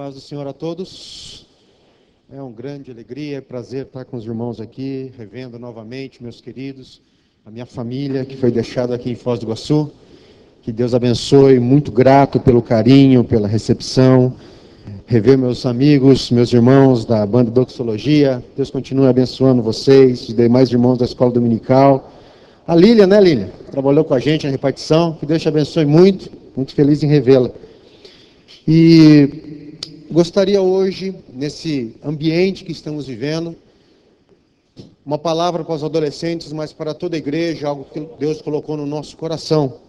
Paz do Senhor a todos. É uma grande alegria e prazer estar com os irmãos aqui, revendo novamente, meus queridos, a minha família que foi deixada aqui em Foz do Iguaçu. Que Deus abençoe, muito grato pelo carinho, pela recepção. Rever meus amigos, meus irmãos da banda Doxologia. Deus continue abençoando vocês, os demais irmãos da escola dominical. A Lília, né, Lília? Trabalhou com a gente na repartição. Que Deus te abençoe muito, muito feliz em revê-la. E gostaria hoje, nesse ambiente que estamos vivendo, uma palavra para os adolescentes, mas para toda a igreja, algo que Deus colocou no nosso coração.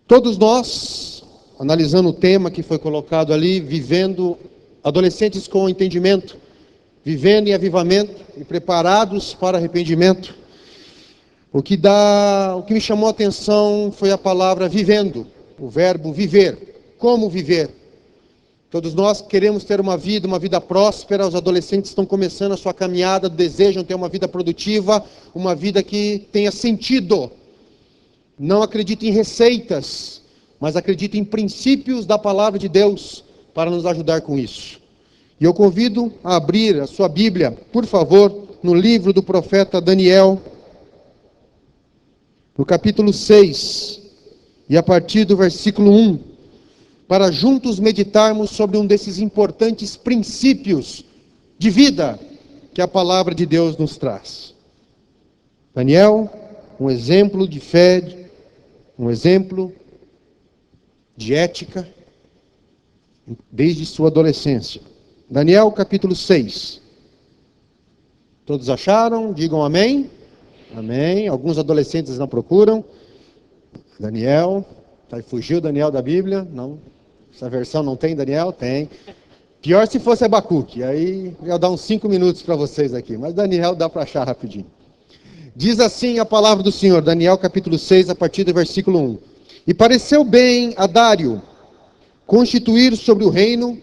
Todos nós, analisando o tema que foi colocado ali, vivendo, adolescentes com entendimento, vivendo em avivamento e preparados para arrependimento. O que me chamou a atenção foi a palavra vivendo, o verbo viver. Como viver? Todos nós queremos ter uma vida próspera. Os adolescentes estão começando a sua caminhada, desejam ter uma vida produtiva, uma vida que tenha sentido. Não acredito em receitas, mas acredito em princípios da palavra de Deus para nos ajudar com isso. E eu convido a abrir a sua Bíblia, por favor, no livro do profeta Daniel, no capítulo 6, e a partir do versículo 1. Para juntos meditarmos sobre um desses importantes princípios de vida que a palavra de Deus nos traz. Daniel, um exemplo de fé, um exemplo de ética, desde sua adolescência. Daniel, capítulo 6. Todos acharam? Digam amém. Amém. Alguns adolescentes não procuram. Daniel, fugiu Daniel da Bíblia? Não. Essa versão não tem Daniel? Tem. Pior se fosse Abacuque, aí eu ia dar uns 5 minutos para vocês aqui, mas Daniel dá para achar rapidinho. Diz assim a palavra do Senhor, Daniel capítulo 6, a partir do versículo 1. E pareceu bem a Dário constituir sobre o reino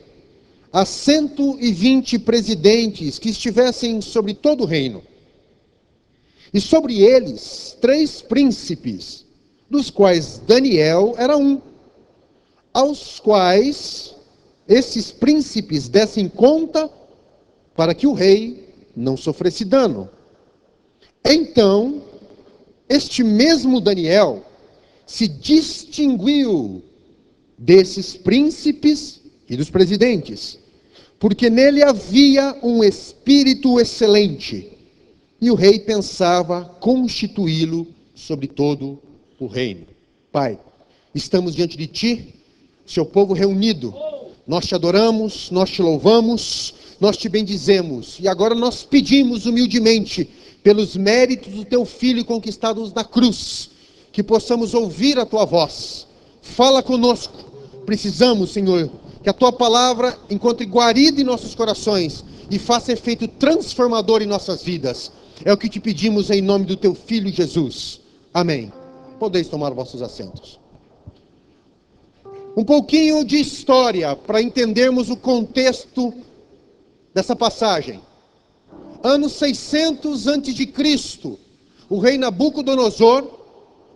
a 120 presidentes que estivessem sobre todo o reino. E sobre eles 3 príncipes, dos quais Daniel era um, aos quais esses príncipes dessem conta para que o rei não sofresse dano. Então, este mesmo Daniel se distinguiu desses príncipes e dos presidentes, porque nele havia um espírito excelente, e o rei pensava constituí-lo sobre todo o reino. Pai, estamos diante de Ti, Seu povo reunido, nós Te adoramos, nós Te louvamos, nós Te bendizemos, e agora nós pedimos humildemente, pelos méritos do Teu Filho conquistados na cruz, que possamos ouvir a Tua voz. Fala conosco, precisamos, Senhor, que a Tua palavra encontre guarida em nossos corações, e faça efeito transformador em nossas vidas. É o que Te pedimos em nome do Teu Filho Jesus. Amém. Podeis tomar vossos assentos. Um pouquinho de história para entendermos o contexto dessa passagem. Ano 600 a.C., o rei Nabucodonosor,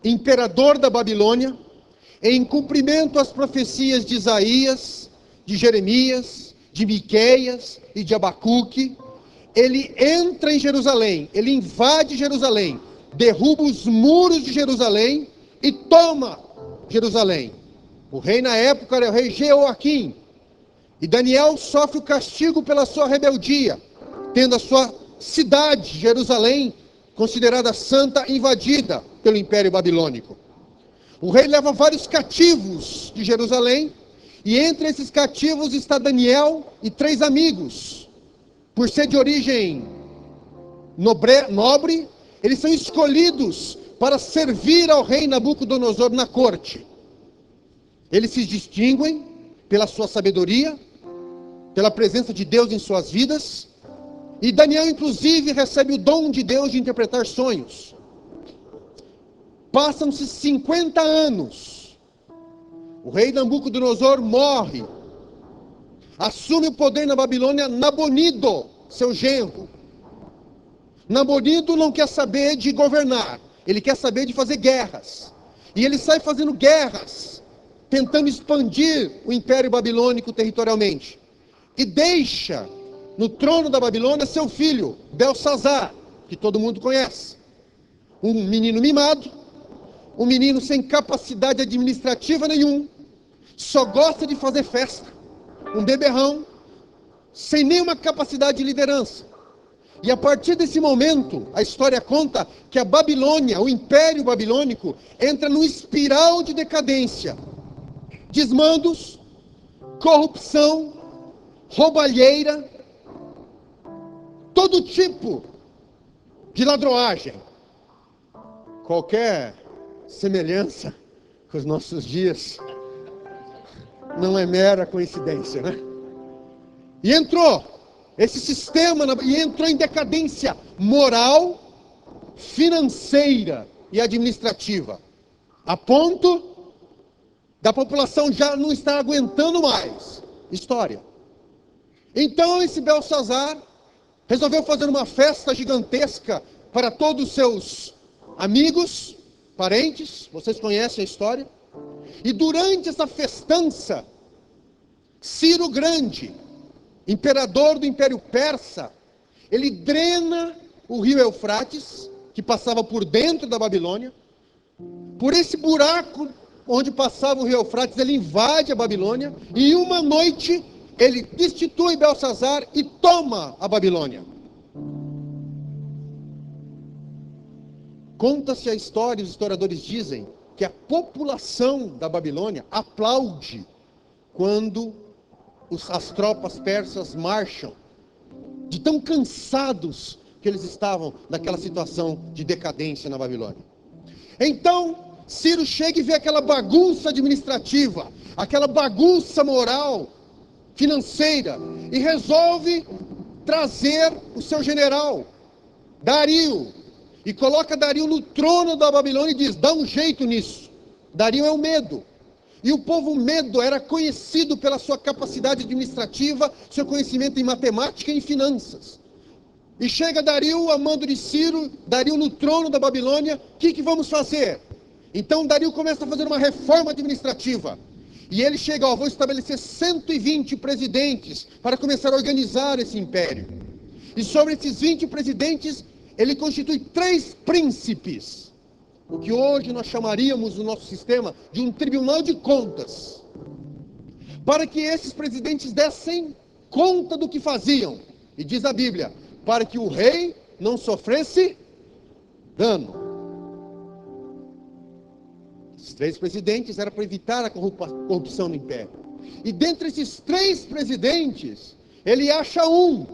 imperador da Babilônia, em cumprimento às profecias de Isaías, de Jeremias, de Miqueias e de Abacuque, ele entra em Jerusalém, ele invade Jerusalém, derruba os muros de Jerusalém e toma Jerusalém. O rei na época era o rei Jeoaquim. E Daniel sofre o castigo pela sua rebeldia, tendo a sua cidade, Jerusalém, considerada santa, invadida pelo Império Babilônico. O rei leva vários cativos de Jerusalém, e entre esses cativos está Daniel e 3 amigos. Por ser de origem nobre, eles são escolhidos para servir ao rei Nabucodonosor na corte. Eles se distinguem pela sua sabedoria, pela presença de Deus em suas vidas, e Daniel, inclusive, recebe o dom de Deus de interpretar sonhos. Passam-se 50 anos, o rei Nabucodonosor morre, assume o poder na Babilônia Nabonido, seu genro. Nabonido não quer saber de governar, ele quer saber de fazer guerras, e ele sai fazendo guerras, tentando expandir o Império Babilônico territorialmente. E deixa no trono da Babilônia seu filho, Belsazar, que todo mundo conhece. Um menino mimado, um menino sem capacidade administrativa nenhuma, só gosta de fazer festa, um beberrão, sem nenhuma capacidade de liderança. E a partir desse momento, a história conta que a Babilônia, o Império Babilônico, entra num espiral de decadência. Desmandos, corrupção, roubalheira, todo tipo de ladroagem. Qualquer semelhança com os nossos dias não é mera coincidência, né? E entrou esse sistema, e entrou em decadência moral, financeira e administrativa, a ponto da população já não estar aguentando mais. História. Então esse Belsazar resolveu fazer uma festa gigantesca para todos os seus amigos, parentes, vocês conhecem a história. E durante essa festança, Ciro Grande, imperador do Império Persa, ele drena o rio Eufrates, que passava por dentro da Babilônia. Por esse buraco onde passava o rio Eufrates, ele invade a Babilônia, e em uma noite ele destitui Belsazar e toma a Babilônia. Conta-se a história, os historiadores dizem, que a população da Babilônia aplaude quando as tropas persas marcham, de tão cansados que eles estavam daquela situação de decadência na Babilônia. Então, Ciro chega e vê aquela bagunça administrativa, aquela bagunça moral, financeira, e resolve trazer o seu general, Dario, e coloca Dario no trono da Babilônia e diz: dá um jeito nisso. Dario é o medo. E o povo Medo era conhecido pela sua capacidade administrativa, seu conhecimento em matemática e em finanças. E chega Dario, a mando de Ciro, Dario no trono da Babilônia. O que vamos fazer? Então Dario começa a fazer uma reforma administrativa. E ele chega, vou estabelecer 120 presidentes para começar a organizar esse império. E sobre esses 20 presidentes, ele constitui 3 príncipes. O que hoje nós chamaríamos no nosso sistema de um tribunal de contas, para que esses presidentes dessem conta do que faziam. E diz a Bíblia, para que o rei não sofresse dano. Esses 3 presidentes eram para evitar a corrupção no império. E dentre esses 3 presidentes, ele acha um.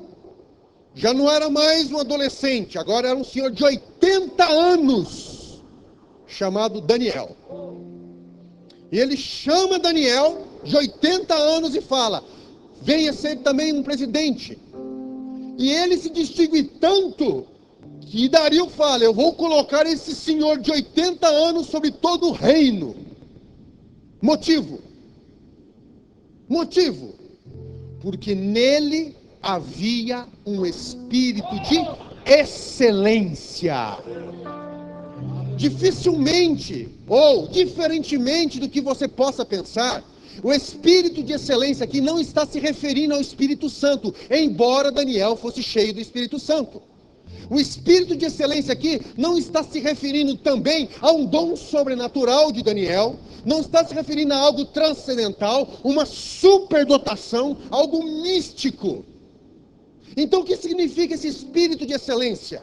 Já não era mais um adolescente, agora era um senhor de 80 anos. Chamado Daniel. E ele chama Daniel, de 80 anos, e fala: venha ser também um presidente. E ele se distingue tanto, que Dario fala: eu vou colocar esse senhor de 80 anos sobre todo o reino. Motivo. Porque nele havia um espírito de excelência. Dificilmente, ou diferentemente do que você possa pensar, o espírito de excelência aqui não está se referindo ao Espírito Santo, embora Daniel fosse cheio do Espírito Santo. O espírito de excelência aqui não está se referindo também a um dom sobrenatural de Daniel, não está se referindo a algo transcendental, uma superdotação, algo místico. Então o que significa esse espírito de excelência?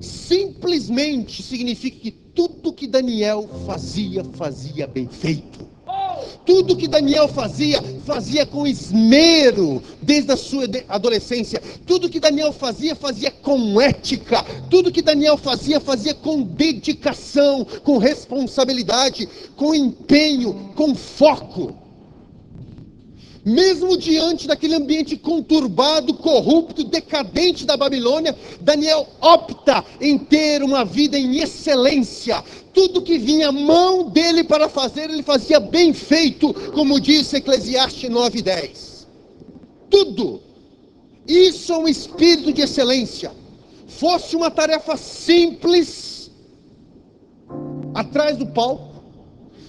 Simplesmente significa que tudo que Daniel fazia bem feito. Tudo que Daniel fazia com esmero, desde a sua adolescência. Tudo que Daniel fazia com ética. Tudo que Daniel fazia com dedicação, com responsabilidade, com empenho, com foco. Mesmo diante daquele ambiente conturbado, corrupto, decadente da Babilônia, Daniel opta em ter uma vida em excelência. Tudo que vinha à mão dele para fazer, ele fazia bem feito, como diz Eclesiastes 9:10. Tudo. Isso é um espírito de excelência. Fosse uma tarefa simples, atrás do palco,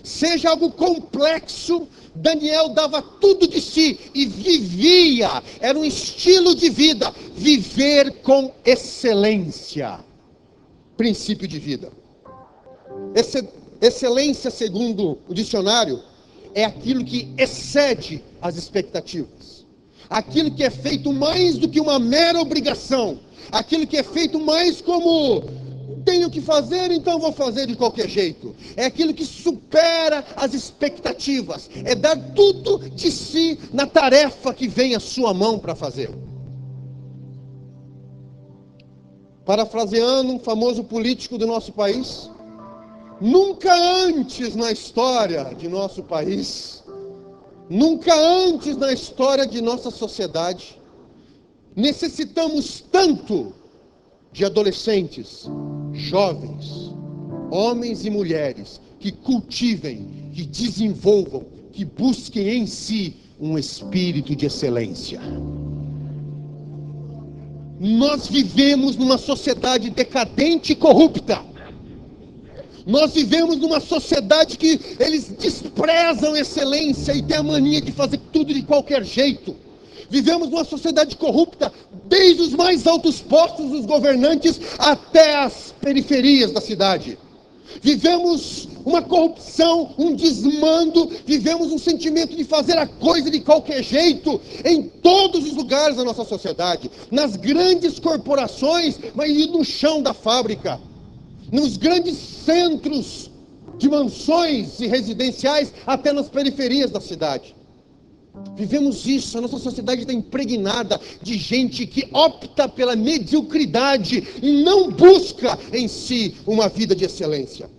seja algo complexo, Daniel dava tudo de si e vivia, era um estilo de vida, viver com excelência, princípio de vida. Excelência, segundo o dicionário, é aquilo que excede as expectativas, aquilo que é feito mais do que uma mera obrigação, aquilo que é feito mais como tenho que fazer, então vou fazer de qualquer jeito. É aquilo que supera as expectativas, é dar tudo de si na tarefa que vem à sua mão para fazer. Parafraseando um famoso político do nosso país, nunca antes na história de nosso país, nunca antes na história de nossa sociedade, necessitamos tanto de adolescentes, jovens, homens e mulheres que cultivem, que desenvolvam, que busquem em si um espírito de excelência. Nós vivemos numa sociedade decadente e corrupta. Nós vivemos numa sociedade que eles desprezam a excelência e têm a mania de fazer tudo de qualquer jeito. Vivemos numa sociedade corrupta, desde os mais altos postos dos governantes até as periferias da cidade. Vivemos uma corrupção, um desmando, vivemos um sentimento de fazer a coisa de qualquer jeito, em todos os lugares da nossa sociedade, nas grandes corporações, mas no chão da fábrica, nos grandes centros de mansões e residenciais, até nas periferias da cidade. Vivemos isso, a nossa sociedade está impregnada de gente que opta pela mediocridade e não busca em si uma vida de excelência.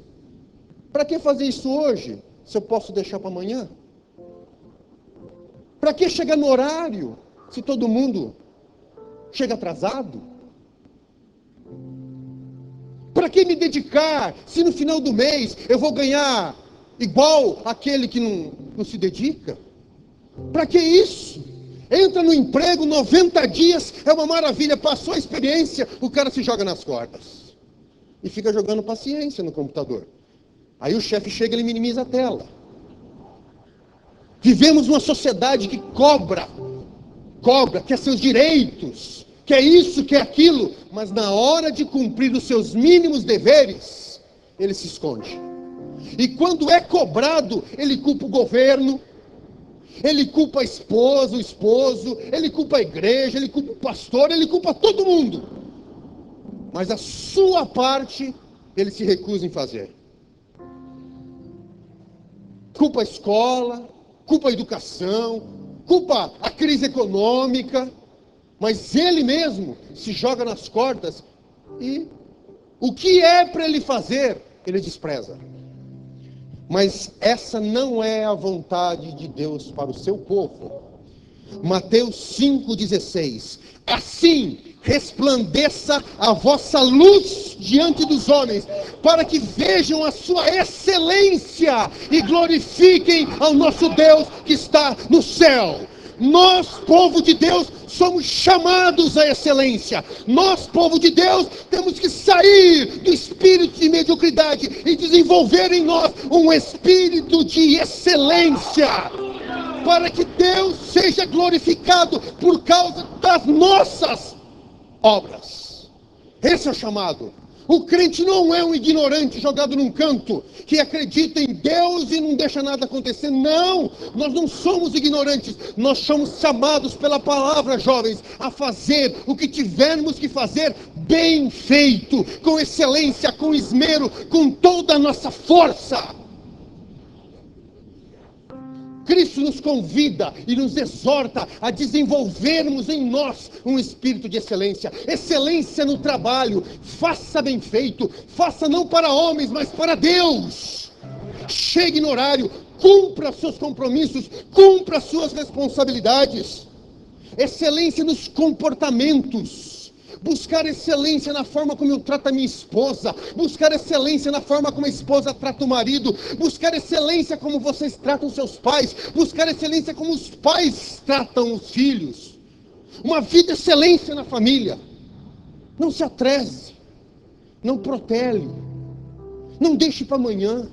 Para que fazer isso hoje, se eu posso deixar para amanhã? Para que chegar no horário, se todo mundo chega atrasado? Para que me dedicar, se no final do mês eu vou ganhar igual aquele que não se dedica? Para que isso? Entra no emprego, 90 dias, é uma maravilha, passou a experiência, o cara se joga nas cordas. E fica jogando paciência no computador. Aí o chefe chega e ele minimiza a tela. Vivemos uma sociedade que cobra, quer seus direitos, quer isso, quer aquilo, mas na hora de cumprir os seus mínimos deveres, ele se esconde. E quando é cobrado, ele culpa o governo, ele culpa a esposa, o esposo, ele culpa a igreja, ele culpa o pastor, ele culpa todo mundo. Mas a sua parte, ele se recusa em fazer. Culpa a escola, culpa a educação, culpa a crise econômica, mas ele mesmo se joga nas cordas e o que é para ele fazer, ele despreza. Mas essa não é a vontade de Deus para o seu povo. Mateus 5,16. Assim resplandeça a vossa luz diante dos homens, para que vejam a sua excelência e glorifiquem ao nosso Deus que está no céu. Nós, povo de Deus, somos chamados à excelência. Nós, povo de Deus, temos que sair do espírito de mediocridade e desenvolver em nós um espírito de excelência, para que Deus seja glorificado por causa das nossas obras. Esse é o chamado. O crente não é um ignorante jogado num canto, que acredita em Deus e não deixa nada acontecer. Não, nós não somos ignorantes. Nós somos chamados pela palavra, jovens, a fazer o que tivermos que fazer bem feito, com excelência, com esmero, com toda a nossa força. Cristo nos convida e nos exorta a desenvolvermos em nós um espírito de excelência. Excelência no trabalho, faça bem feito, faça não para homens, mas para Deus. Chegue no horário, cumpra seus compromissos, cumpra suas responsabilidades. Excelência nos comportamentos. Buscar excelência na forma como eu trato a minha esposa, buscar excelência na forma como a esposa trata o marido, buscar excelência como vocês tratam seus pais, buscar excelência como os pais tratam os filhos. Uma vida de excelência na família. Não se atrese, não protele, não deixe para amanhã.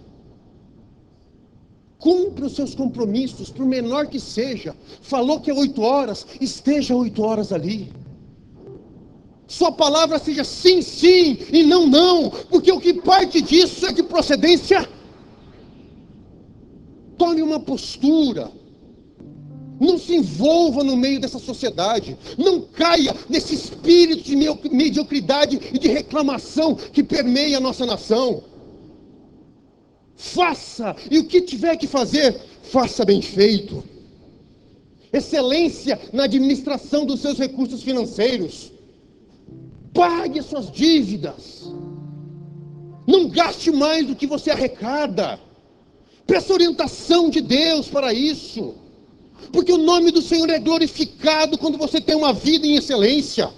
Cumpra os seus compromissos, por menor que seja. Falou que é 8 horas, esteja 8 horas ali. Sua palavra seja sim, sim e não, não, porque o que parte disso é de procedência. Tome uma postura. Não se envolva no meio dessa sociedade. Não caia nesse espírito de mediocridade e de reclamação que permeia a nossa nação. Faça, e o que tiver que fazer, faça bem feito. Excelência na administração dos seus recursos financeiros. Pague as suas dívidas. Não gaste mais do que você arrecada. Peça orientação de Deus para isso. Porque o nome do Senhor é glorificado quando você tem uma vida em excelência.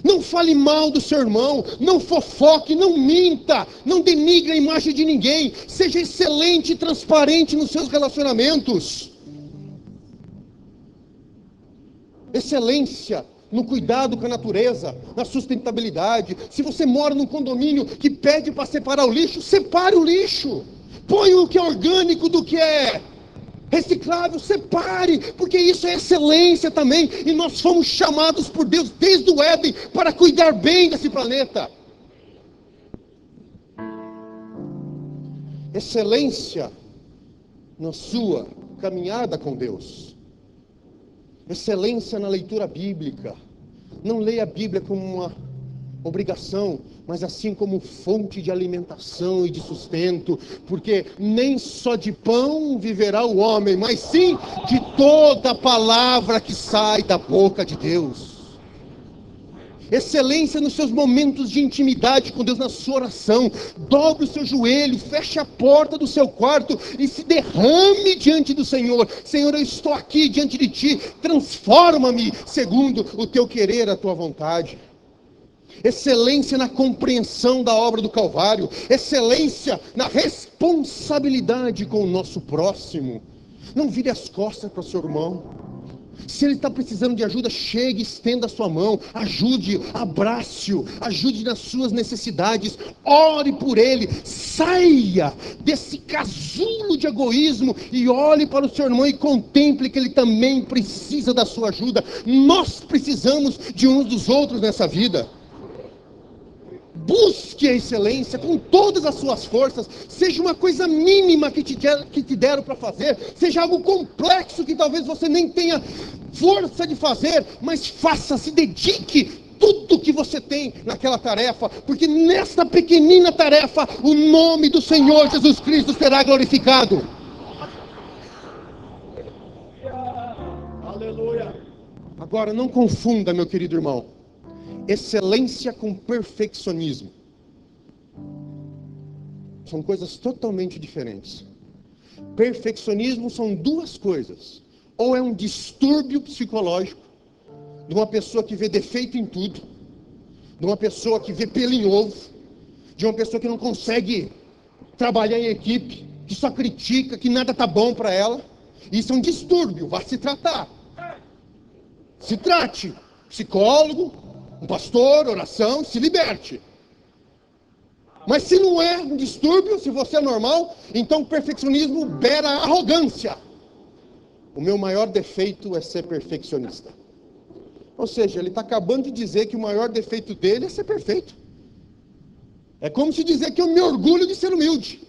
Não fale mal do seu irmão, não fofoque, não minta, não denigre a imagem de ninguém. Seja excelente e transparente nos seus relacionamentos. Excelência no cuidado com a natureza, na sustentabilidade. Se você mora num condomínio que pede para separar o lixo, separe o lixo. Põe o que é orgânico do que é reciclável, separe, porque isso é excelência também, e nós fomos chamados por Deus desde o Éden para cuidar bem desse planeta. Excelência na sua caminhada com Deus. Excelência na leitura bíblica. Não leia a Bíblia como uma obrigação, mas assim como fonte de alimentação e de sustento, porque nem só de pão viverá o homem, mas sim de toda a palavra que sai da boca de Deus. Excelência nos seus momentos de intimidade com Deus, na sua oração. Dobre o seu joelho, feche a porta do seu quarto e se derrame diante do Senhor. Senhor, eu estou aqui diante de Ti, transforma-me segundo o Teu querer, a Tua vontade. Excelência na compreensão da obra do Calvário. Excelência na responsabilidade com o nosso próximo. Não vire as costas para o seu irmão. Se ele está precisando de ajuda, chegue, estenda a sua mão, ajude, abrace-o, ajude nas suas necessidades, ore por ele, saia desse casulo de egoísmo e olhe para o seu irmão e contemple que ele também precisa da sua ajuda. Nós precisamos de uns dos outros nessa vida. Busque a excelência com todas as suas forças, seja uma coisa mínima que te deram para fazer, seja algo complexo que talvez você nem tenha força de fazer, mas faça, se dedique tudo que você tem naquela tarefa, porque nesta pequenina tarefa, o nome do Senhor Jesus Cristo será glorificado. Aleluia. Agora, não confunda, meu querido irmão, excelência com perfeccionismo. São coisas totalmente diferentes. Perfeccionismo são duas coisas. Ou é um distúrbio psicológico, de uma pessoa que vê defeito em tudo, de uma pessoa que vê pelo em ovo, de uma pessoa que não consegue trabalhar em equipe, que só critica, que nada está bom para ela. Isso é um distúrbio, vá se tratar. Se trate, psicólogo, um pastor, oração, se liberte. Mas se não é um distúrbio, se você é normal, então o perfeccionismo beira a arrogância. O meu maior defeito é ser perfeccionista. Ou seja, ele está acabando de dizer que o maior defeito dele é ser perfeito. É como se dizer que eu me orgulho de ser humilde.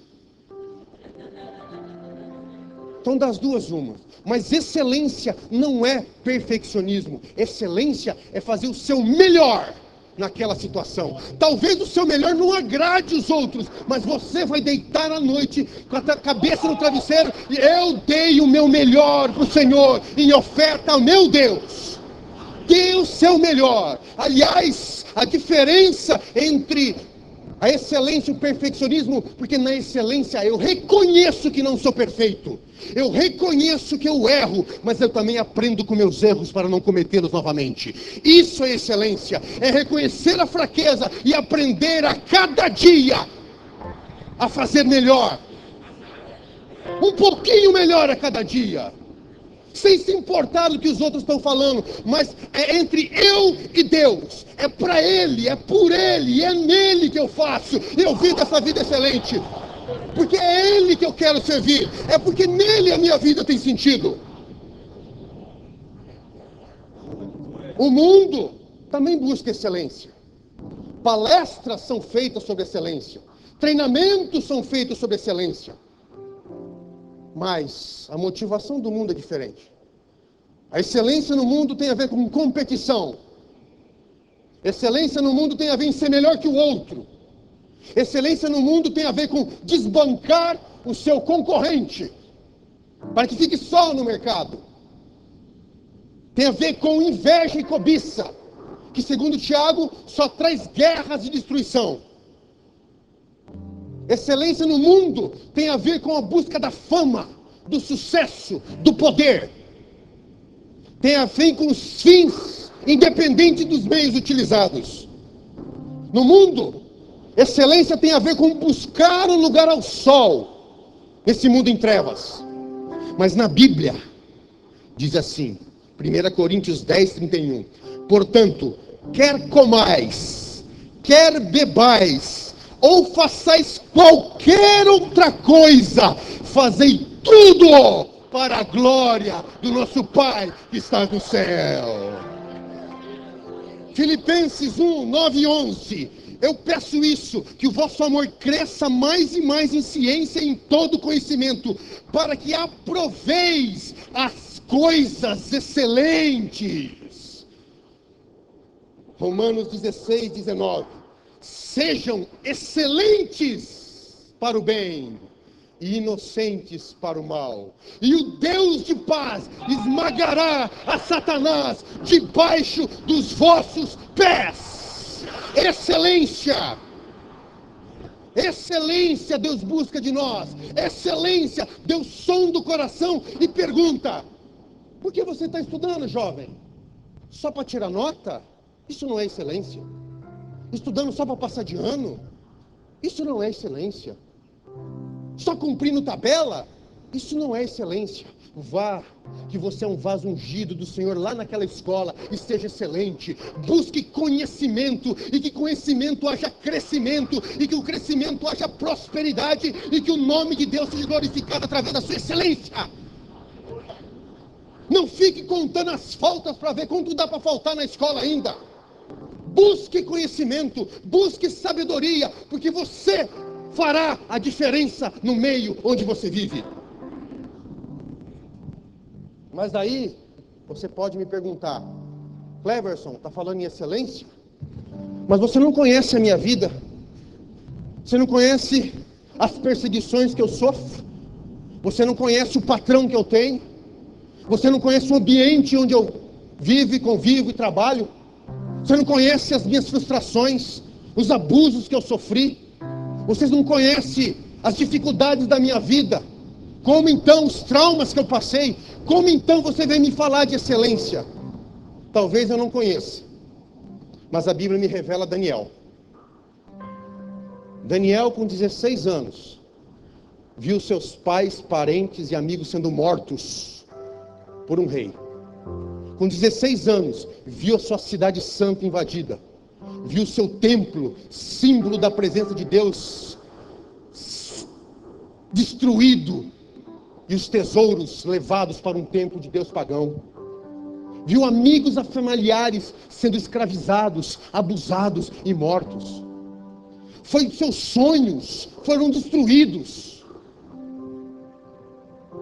Então, das duas, uma. Mas excelência não é perfeccionismo. Excelência é fazer o seu melhor naquela situação. Talvez o seu melhor não agrade os outros, mas você vai deitar à noite com a cabeça no travesseiro e eu dei o meu melhor para o Senhor em oferta ao meu Deus. Dê o seu melhor. Aliás, a diferença entre a excelência e o perfeccionismo, porque na excelência eu reconheço que não sou perfeito, eu reconheço que eu erro, mas eu também aprendo com meus erros para não cometê-los novamente. Isso é excelência, é reconhecer a fraqueza e aprender a cada dia a fazer melhor, um pouquinho melhor a cada dia, sem se importar do que os outros estão falando, mas é entre eu e Deus, é para Ele, é por Ele, é nele que eu faço, eu vivo essa vida excelente, porque é Ele que eu quero servir, é porque nele a minha vida tem sentido. O mundo também busca excelência. Palestras são feitas sobre excelência. Treinamentos são feitos sobre excelência. Mas a motivação do mundo é diferente. A excelência no mundo tem a ver com competição. Excelência no mundo tem a ver em ser melhor que o outro. Excelência no mundo tem a ver com desbancar o seu concorrente, para que fique só no mercado. Tem a ver com inveja e cobiça, que segundo Tiago, só traz guerras e destruição. Excelência no mundo tem a ver com a busca da fama, do sucesso, do poder. Tem a ver com os fins, independente dos meios utilizados. No mundo, excelência tem a ver com buscar um lugar ao sol, nesse mundo em trevas. Mas na Bíblia, diz assim, 1 Coríntios 10, 31. Portanto, quer comais, quer bebais, ou façais qualquer outra coisa, fazei tudo para a glória do nosso Pai que está no céu. Filipenses 1, 9 e 11. Eu peço isso, que o vosso amor cresça mais e mais em ciência e em todo conhecimento, para que aproveis as coisas excelentes. Romanos 16, 19. Sejam excelentes para o bem e inocentes para o mal. E o Deus de paz esmagará a Satanás debaixo dos vossos pés. Excelência. Excelência Deus busca de nós. Excelência, Deus sonda o coração e pergunta: por que você está estudando, jovem? Só para tirar nota? Isso não é excelência. Estudando só para passar de ano? Isso não é excelência. Só cumprindo tabela? Isso não é excelência. Vá, que você é um vaso ungido do Senhor lá naquela escola e seja excelente. Busque conhecimento, e que conhecimento haja crescimento, e que o crescimento haja prosperidade, e que o nome de Deus seja glorificado através da sua excelência. Não fique contando as faltas para ver quanto dá para faltar na escola ainda. Busque conhecimento, busque sabedoria, porque você fará a diferença no meio onde você vive. Mas daí, você pode me perguntar: Cleverson, está falando em excelência? Mas você não conhece a minha vida. Você não conhece as perseguições que eu sofro. Você não conhece o patrão que eu tenho. Você não conhece o ambiente onde eu vivo, convivo e trabalho. Você não conhece as minhas frustrações, os abusos que eu sofri. Vocês não conhecem as dificuldades da minha vida. Como então os traumas que eu passei? Como então você vem me falar de excelência? Talvez eu não conheça, mas a Bíblia me revela Daniel. Daniel, com 16 anos, viu seus pais, parentes e amigos sendo mortos por um rei. Com 16 anos, viu a sua cidade santa invadida. Viu o seu templo, símbolo da presença de Deus, destruído. E os tesouros levados para um templo de Deus pagão. Viu amigos e familiares sendo escravizados, abusados e mortos. Seus sonhos foram destruídos.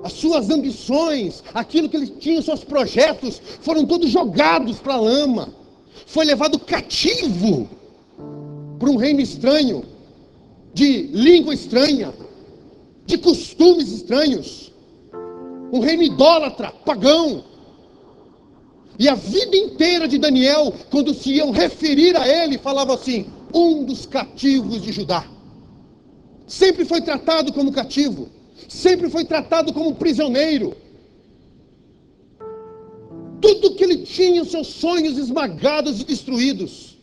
As suas ambições, aquilo que ele tinha, seus projetos, foram todos jogados para a lama. Foi levado cativo para um reino estranho, de língua estranha, de costumes estranhos. Um reino idólatra, pagão. E a vida inteira de Daniel, quando se iam referir a ele, falava assim: um dos cativos de Judá. Sempre foi tratado como cativo. Sempre foi tratado como prisioneiro. Tudo que ele tinha, os seus sonhos esmagados e destruídos.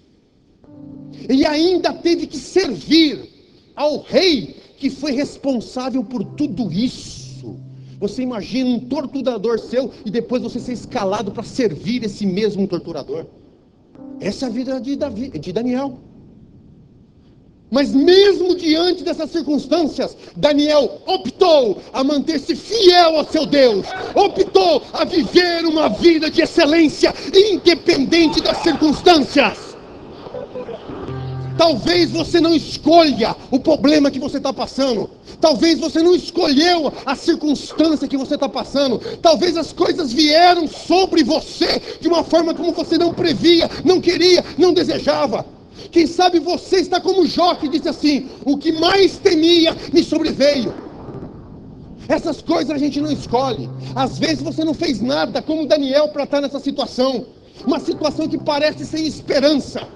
E ainda teve que servir ao rei que foi responsável por tudo isso. Você imagina um torturador seu e depois você ser escalado para servir esse mesmo torturador. Essa é a vida de Daniel. Mas mesmo diante dessas circunstâncias, Daniel optou a manter-se fiel ao seu Deus, optou a viver uma vida de excelência, independente das circunstâncias. Talvez você não escolha o problema que você está passando, talvez você não escolheu a circunstância que você está passando, talvez as coisas vieram sobre você de uma forma como você não previa, não queria, não desejava. Quem sabe você está como Jó, que disse assim: o que mais temia me sobreveio. Essas coisas a gente não escolhe. Às vezes você não fez nada como Daniel para estar nessa situação, uma situação que parece sem esperança.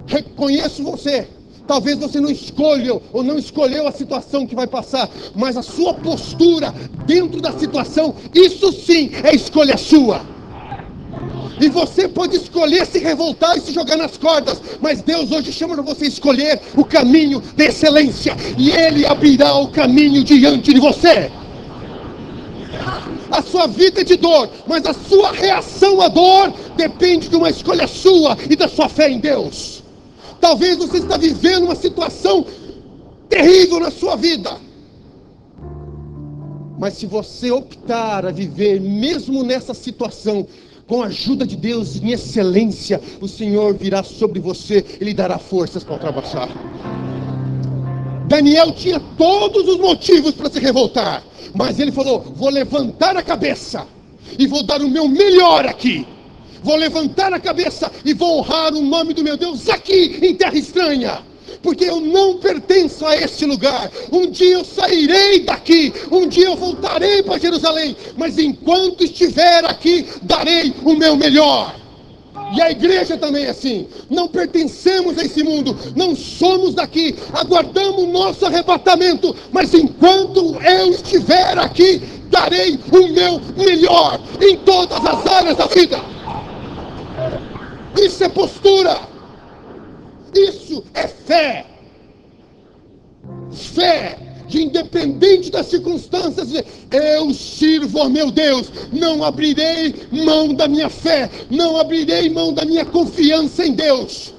Reconheço você, talvez você não escolheu ou não escolheu a situação que vai passar, mas a sua postura dentro da situação, isso sim é escolha sua. E você pode escolher se revoltar e se jogar nas cordas, mas Deus hoje chama para você escolher o caminho de excelência, e Ele abrirá o caminho diante de você. A sua vida é de dor, mas a sua reação à dor depende de uma escolha sua e da sua fé em Deus. Talvez você está vivendo uma situação terrível na sua vida, mas se você optar a viver mesmo nessa situação, com a ajuda de Deus em excelência, o Senhor virá sobre você e lhe dará forças para ultrapassar. Daniel tinha todos os motivos para se revoltar, mas ele falou: vou levantar a cabeça e vou dar o meu melhor aqui. Vou levantar a cabeça e vou honrar o nome do meu Deus aqui em terra estranha, porque eu não pertenço a este lugar. Um dia eu sairei daqui, um dia eu voltarei para Jerusalém, mas enquanto estiver aqui, darei o meu melhor. E a igreja também é assim. Não pertencemos a esse mundo, não somos daqui, aguardamos o nosso arrebatamento, mas enquanto eu estiver aqui, darei o meu melhor em todas as áreas da vida. Isso é postura, isso é fé. Fé de, independente das circunstâncias, eu sirvo ao meu Deus, não abrirei mão da minha fé, não abrirei mão da minha confiança em Deus.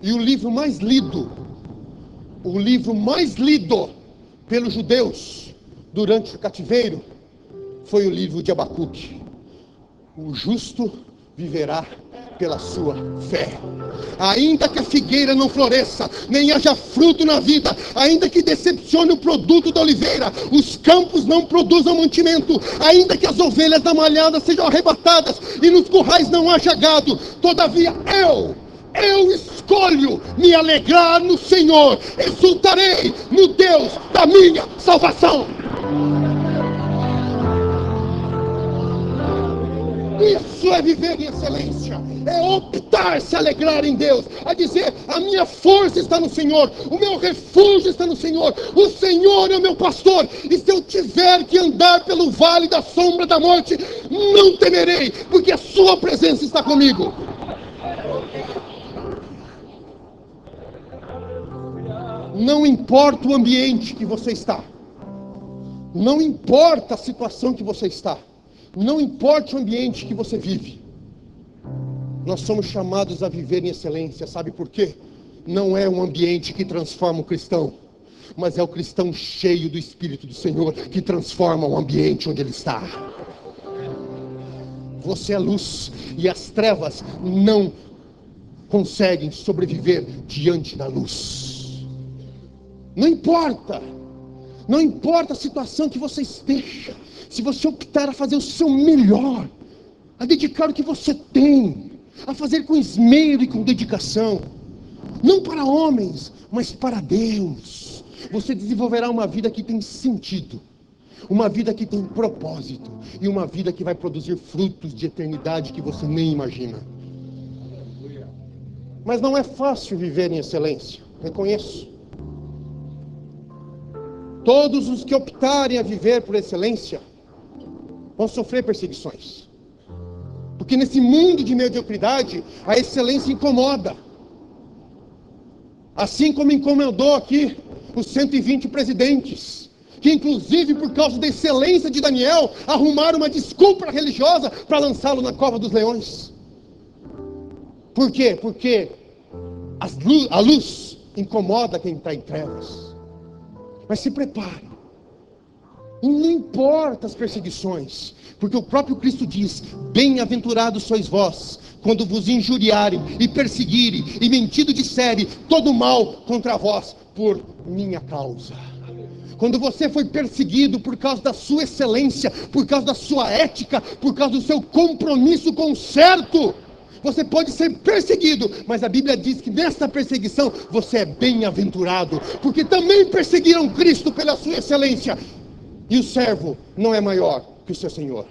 E o livro mais lido pelos judeus durante o cativeiro foi o livro de Abacuque. O justo viverá pela sua fé. Ainda que a figueira não floresça, nem haja fruto na vida, ainda que decepcione o produto da oliveira, os campos não produzam mantimento, ainda que as ovelhas da malhada sejam arrebatadas e nos currais não haja gado, todavia eu escolho me alegrar no Senhor, exultarei no Deus da minha salvação. Isso é viver em excelência, é optar se alegrar em Deus, a dizer: a minha força está no Senhor, o meu refúgio está no Senhor, o Senhor é o meu pastor, e se eu tiver que andar pelo vale da sombra da morte, não temerei, porque a sua presença está comigo. Não importa o ambiente que você está, não importa a situação que você está, não importa o ambiente que você vive, nós somos chamados a viver em excelência. Sabe por quê? Não é um ambiente que transforma o cristão, mas é o cristão cheio do Espírito do Senhor que transforma o ambiente onde ele está. Você é luz, e as trevas não conseguem sobreviver diante da luz. Não importa a situação que você esteja, se você optar a fazer o seu melhor, a dedicar o que você tem, a fazer com esmero e com dedicação, não para homens, mas para Deus, você desenvolverá uma vida que tem sentido, uma vida que tem propósito, e uma vida que vai produzir frutos de eternidade que você nem imagina. Mas não é fácil viver em excelência, reconheço. Todos os que optarem a viver por excelência vão sofrer perseguições, porque nesse mundo de mediocridade a excelência incomoda, assim como incomodou aqui os 120 presidentes, que inclusive por causa da excelência de Daniel arrumaram uma desculpa religiosa para lançá-lo na cova dos leões. Por quê? Porque a luz incomoda quem está em trevas. Mas se prepare. E não importa as perseguições, porque o próprio Cristo diz: bem-aventurados sois vós, quando vos injuriarem e perseguirem e mentindo disserem todo mal contra vós por minha causa. Quando você foi perseguido por causa da sua excelência, por causa da sua ética, por causa do seu compromisso com o certo, você pode ser perseguido, mas a Bíblia diz que nessa perseguição você é bem-aventurado, porque também perseguiram Cristo pela sua excelência. E o servo não é maior que o seu Senhor.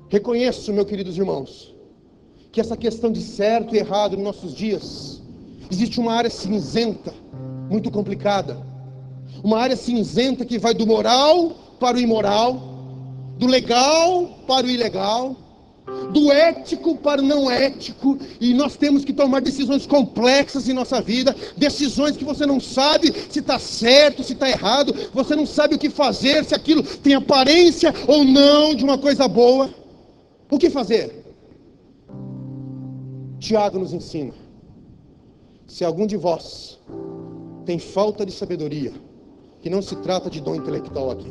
Reconheço, meus queridos irmãos, que essa questão de certo e errado nos nossos dias, existe uma área cinzenta, muito complicada. Uma área cinzenta que vai do moral para o imoral, do legal para o ilegal, do ético para o não ético, e nós temos que tomar decisões complexas em nossa vida, decisões que você não sabe se está certo, se está errado, você não sabe o que fazer, se aquilo tem aparência ou não de uma coisa boa. O que fazer? Tiago nos ensina: se algum de vós tem falta de sabedoria, que não se trata de dom intelectual aqui,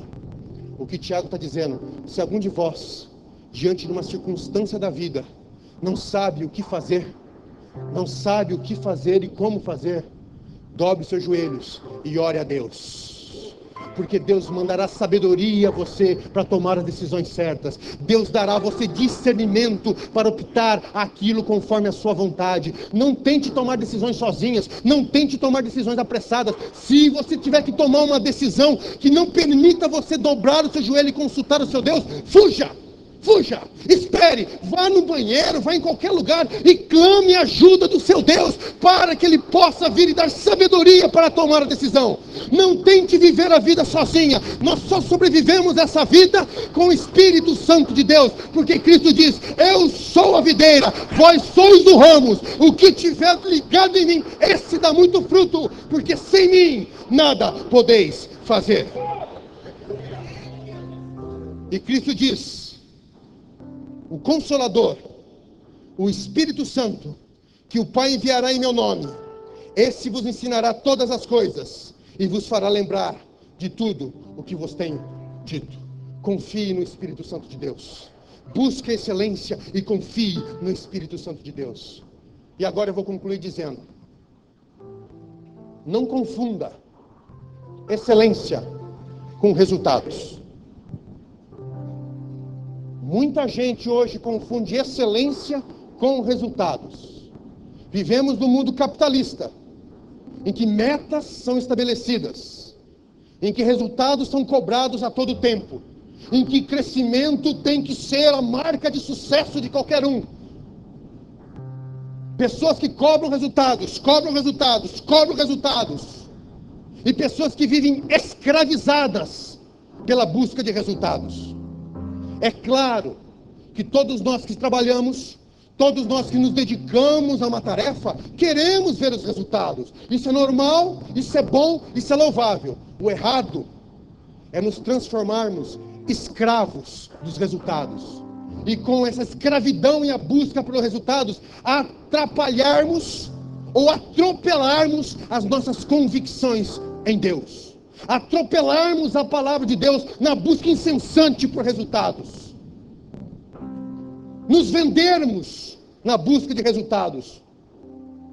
o que Tiago está dizendo: se algum de vós, diante de uma circunstância da vida, não sabe o que fazer, não sabe o que fazer e como fazer, dobre seus joelhos e ore a Deus, porque Deus mandará sabedoria a você para tomar as decisões certas. Deus dará a você discernimento para optar aquilo conforme a sua vontade. Não tente tomar decisões sozinhas, não tente tomar decisões apressadas. Se você tiver que tomar uma decisão que não permita você dobrar o seu joelho e consultar o seu Deus, fuja! Fuja, espere, vá no banheiro, vá em qualquer lugar e clame a ajuda do seu Deus, para que Ele possa vir e dar sabedoria para tomar a decisão. Não tente viver a vida sozinha. Nós só sobrevivemos essa vida com o Espírito Santo de Deus, porque Cristo diz: eu sou a videira, vós sois os ramos, o que tiver ligado em mim, esse dá muito fruto, porque sem mim nada podeis fazer. E Cristo diz: o Consolador, o Espírito Santo, que o Pai enviará em meu nome, esse vos ensinará todas as coisas e vos fará lembrar de tudo o que vos tenho dito. Confie no Espírito Santo de Deus. Busque a excelência e confie no Espírito Santo de Deus. E agora eu vou concluir dizendo: não confunda excelência com resultados. Muita gente hoje confunde excelência com resultados. Vivemos num mundo capitalista, em que metas são estabelecidas, em que resultados são cobrados a todo tempo, em que crescimento tem que ser a marca de sucesso de qualquer um. Pessoas que cobram resultados, e pessoas que vivem escravizadas pela busca de resultados. É claro que todos nós que trabalhamos, todos nós que nos dedicamos a uma tarefa, queremos ver os resultados. Isso é normal, isso é bom, isso é louvável. O errado é nos transformarmos escravos dos resultados. E com essa escravidão e a busca pelos resultados, atrapalharmos ou atropelarmos as nossas convicções em Deus. Atropelarmos a palavra de Deus na busca incessante por resultados. Nos vendermos na busca de resultados.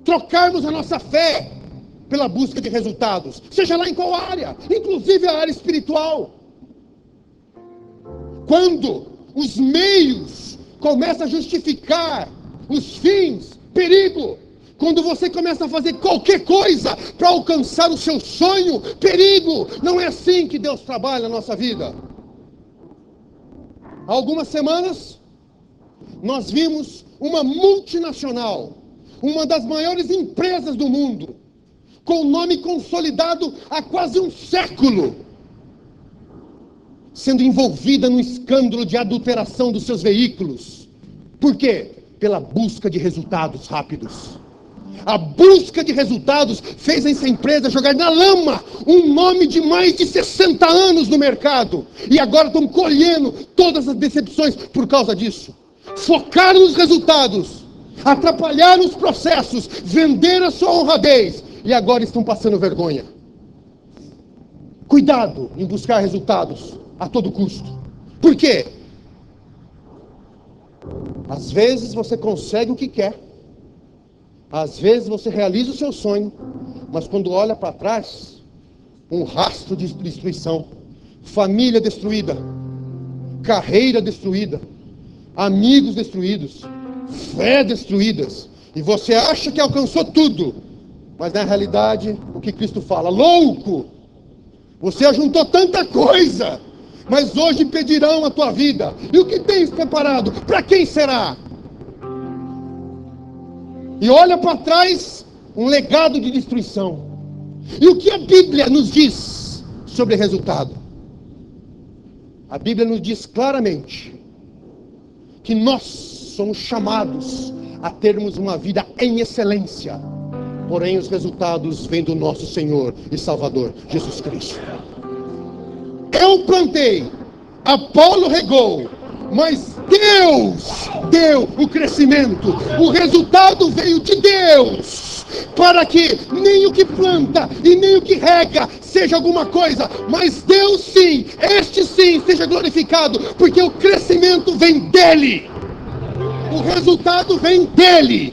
Trocarmos a nossa fé pela busca de resultados. Seja lá em qual área, inclusive a área espiritual. Quando os meios começam a justificar os fins, perigo. Quando você começa a fazer qualquer coisa para alcançar o seu sonho, perigo. Não é assim que Deus trabalha na nossa vida. Há algumas semanas, nós vimos uma multinacional, uma das maiores empresas do mundo, com o nome consolidado há quase um século, sendo envolvida num escândalo de adulteração dos seus veículos. Por quê? Pela busca de resultados rápidos. A busca de resultados fez essa empresa jogar na lama um nome de mais de 60 anos no mercado. E agora estão colhendo todas as decepções por causa disso. Focaram nos resultados atrapalharam os processos, venderam a sua honradez e agora estão passando vergonha. Cuidado em buscar resultados a todo custo. Por quê? Às vezes você consegue o que quer, às vezes você realiza o seu sonho, mas quando olha para trás, um rastro de destruição, família destruída, carreira destruída, amigos destruídos, fé destruídas, e você acha que alcançou tudo, mas na realidade, o que Cristo fala, louco, você ajuntou tanta coisa, mas hoje pedirão a tua vida, e o que tens preparado, para quem será? E olha para trás, um legado de destruição. E o que a Bíblia nos diz sobre resultado? A Bíblia nos diz claramente que nós somos chamados a termos uma vida em excelência, porém os resultados vêm do nosso Senhor e Salvador, Jesus Cristo. Eu plantei, Apolo regou, mas Deus deu o crescimento, o resultado veio de Deus, para que nem o que planta e nem o que rega seja alguma coisa, mas Deus sim, este sim, seja glorificado, porque o crescimento vem dEle, o resultado vem dEle.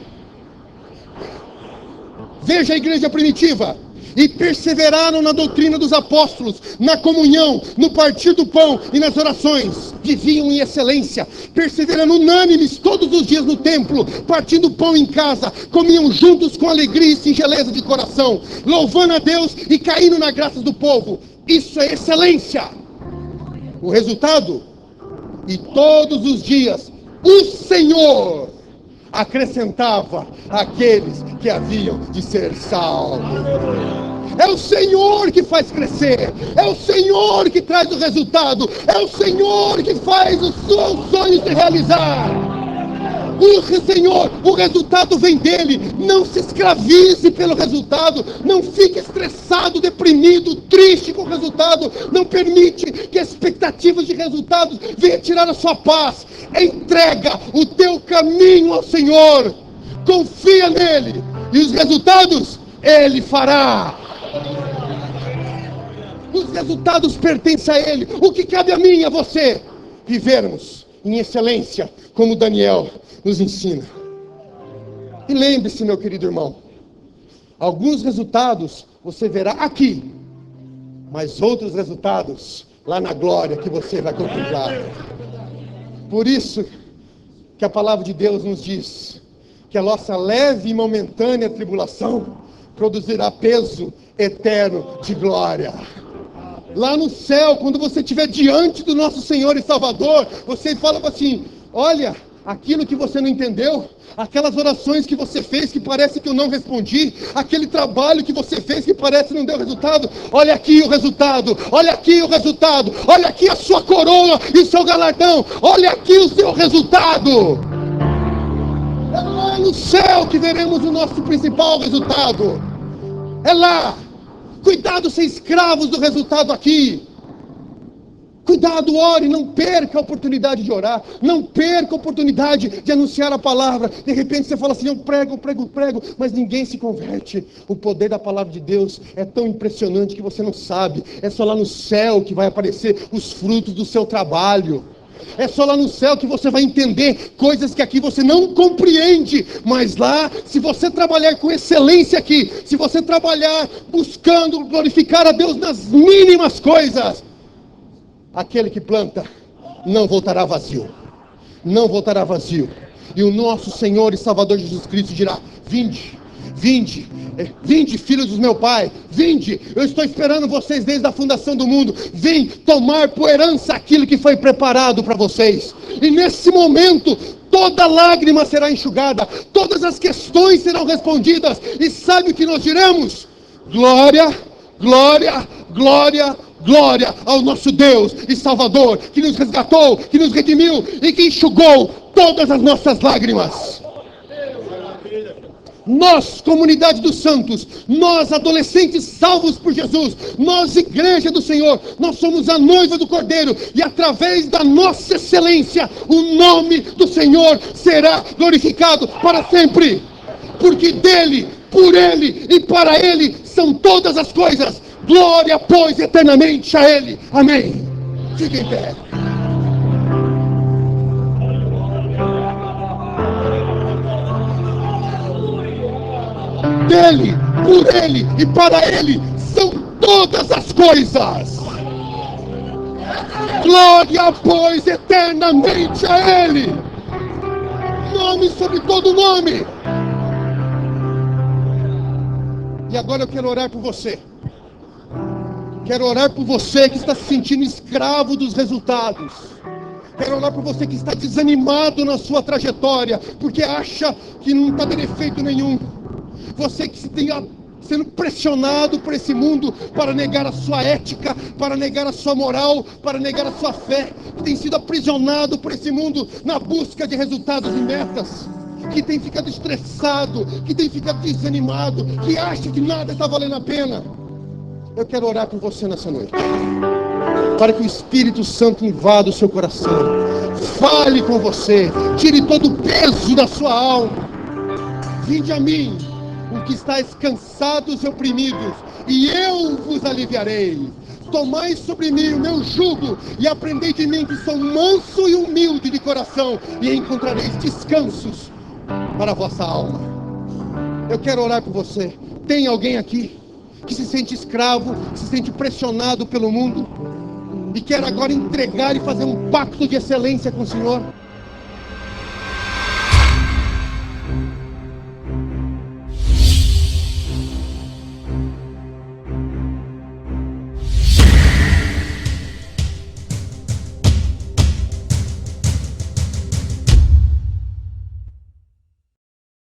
Veja a igreja primitiva. E perseveraram na doutrina dos apóstolos, na comunhão, no partir do pão e nas orações. Viviam em excelência, perseverando unânimes todos os dias no templo, partindo pão em casa, comiam juntos com alegria e singeleza de coração, louvando a Deus e caindo na graça do povo. Isso é excelência. O resultado? E todos os dias, o Senhor acrescentava aqueles que haviam de ser salvos. É o Senhor que faz crescer, é o Senhor que traz o resultado, é o Senhor que faz os seus sonhos se realizar. O Senhor, o resultado vem dEle. Não se escravize pelo resultado, não fique estressado, deprimido, triste com o resultado, não permite que expectativas de resultados venham tirar a sua paz. Entrega o teu caminho ao Senhor, confia nele, e os resultados Ele fará. Os resultados pertencem a Ele. O que cabe a mim e a você? Vivermos em excelência, como Daniel nos ensina. E lembre-se, meu querido irmão, alguns resultados você verá aqui, mas outros resultados lá na glória que você vai contemplar. Por isso que a palavra de Deus nos diz que a nossa leve e momentânea tribulação produzirá peso eterno de glória. Lá no céu, quando você estiver diante do nosso Senhor e Salvador, você fala assim: olha, aquilo que você não entendeu, aquelas orações que você fez que parece que eu não respondi, aquele trabalho que você fez que parece que não deu resultado, olha aqui o resultado, olha aqui o resultado, olha aqui a sua coroa e o seu galardão, olha aqui o seu resultado. É lá no céu que veremos o nosso principal resultado. É lá. Cuidado, ser escravos do resultado aqui. Cuidado, ore, não perca a oportunidade de orar, não perca a oportunidade de anunciar a palavra. De repente você fala assim: eu prego, mas ninguém se converte. O poder da palavra de Deus é tão impressionante que você não sabe. É só lá no céu que vai aparecer os frutos do seu trabalho. É só lá no céu que você vai entender coisas que aqui você não compreende. Mas lá, se você trabalhar com excelência aqui, se você trabalhar buscando glorificar a Deus nas mínimas coisas, aquele que planta não voltará vazio. Não voltará vazio. E o nosso Senhor e Salvador Jesus Cristo dirá: vinde, vinde, vinde, filhos do meu Pai, vinde, eu estou esperando vocês desde a fundação do mundo. Vem tomar por herança aquilo que foi preparado para vocês. E nesse momento, toda lágrima será enxugada, todas as questões serão respondidas. E sabe o que nós diremos? Glória, glória, glória, glória ao nosso Deus e Salvador, que nos resgatou, que nos redimiu e que enxugou todas as nossas lágrimas. Nós, comunidade dos santos, nós, adolescentes salvos por Jesus, nós, igreja do Senhor, nós somos a noiva do Cordeiro, e através da nossa excelência, o nome do Senhor será glorificado para sempre, porque dele, por ele e para ele são todas as coisas. Glória, pois, eternamente a ele. Amém. Fique em pé. Dele, por ele e para ele são todas as coisas. Glória, pois, eternamente a ele. Nome sobre todo nome. E agora eu quero orar por você. Quero orar por você que está se sentindo escravo dos resultados. Quero orar por você que está desanimado na sua trajetória, porque acha que não está dando efeito nenhum. Você que tem sendo pressionado por esse mundo para negar a sua ética, para negar a sua moral, para negar a sua fé, que tem sido aprisionado por esse mundo na busca de resultados e metas, que tem ficado estressado, que tem ficado desanimado, que acha que nada está valendo a pena. Eu quero orar por você nessa noite, para que o Espírito Santo invada o seu coração, fale com você, tire todo o peso da sua alma. Vinde a mim, o que estáis cansados e oprimidos, e eu vos aliviarei. Tomai sobre mim o meu jugo, e aprendei de mim, que sou manso e humilde de coração, e encontrareis descansos para a vossa alma. Eu quero orar por você. Tem alguém aqui que se sente escravo, se sente pressionado pelo mundo, e quer agora entregar e fazer um pacto de excelência com o Senhor?